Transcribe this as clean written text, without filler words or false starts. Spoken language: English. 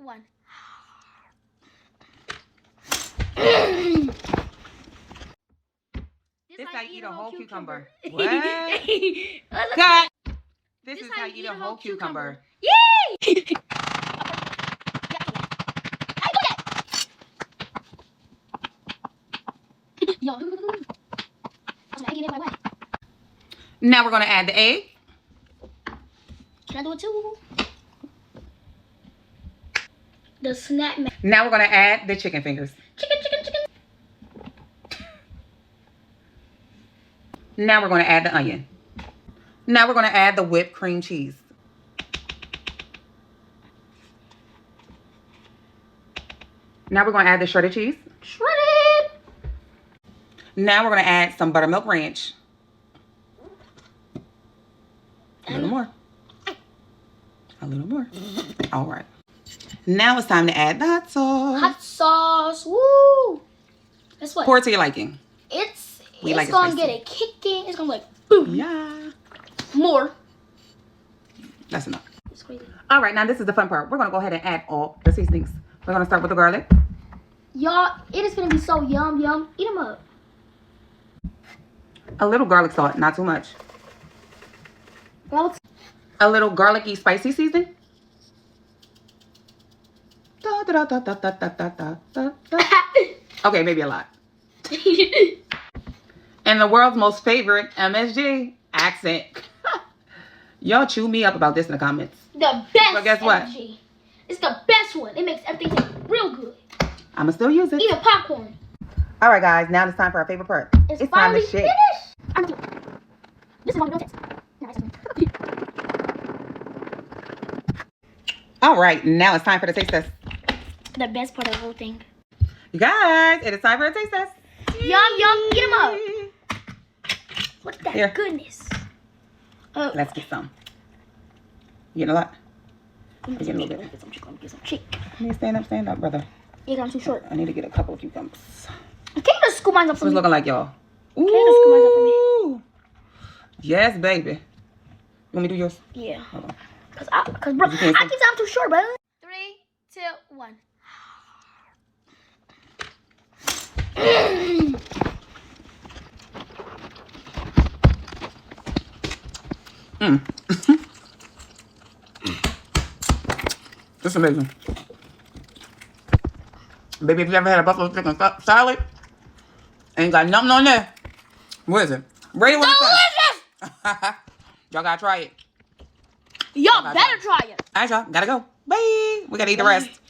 1. This how you eat a whole cucumber. What? Cut. This is how you eat a whole cucumber. Yay! Now we're going to add the egg. Can I do it too? The snack. Now we're going to add the chicken fingers. Chicken. Now we're going to add the onion. Now we're going to add the whipped cream cheese. Now we're going to add the shredded cheese. Shredded. Now we're going to add some buttermilk ranch. A little more. A little more. All right. Now it's time to add the hot sauce. Hot sauce. Woo. Guess what? Pour it to your liking. It's like gonna get it kicking. It's gonna be like boom. Yeah. More. That's enough. It's crazy. All right, now this is the fun part. We're gonna go ahead and add all the seasonings. We're gonna start with the garlic. Y'all, it is gonna be so yum. Eat them up. A little garlic salt, not too much. A little garlicky spicy seasoning. Okay, maybe a lot. And the world's most favorite MSG accent. Y'all chew me up about this in the comments. The best. But guess what? MSG. It's the best one. It makes everything taste real good. I'ma still use it. Even popcorn. All right, guys. Now it's time for our favorite part. It's time finally to shake. finished. This is what we don't taste. All right, now it's time for the taste test. The best part of the whole thing. You guys, it is time for a taste test. Yum. Eat them up. What the Here. goodness. Let's get some. You getting a lot? Let me get a little bit. get some chicken. Let me get some chicken. Can you stand up, brother? Yeah, I'm too short. I need to get a couple of cucumbers. Can you just scoop mine up for What's me? looking like, y'all? Can you just scoop mine up for me? Ooh. Yes, baby. You want me to do yours? Yeah. Hold on. Cause bro, I keep saying I'm too short, bro. 3, 2, 1. This is amazing. Baby, if you ever had a buffalo chicken salad, ain't got nothing on there. What is it? Rate it what it says. Y'all gotta try it. Y'all better try it. All right, y'all. Gotta go. Bye. We gotta eat the rest.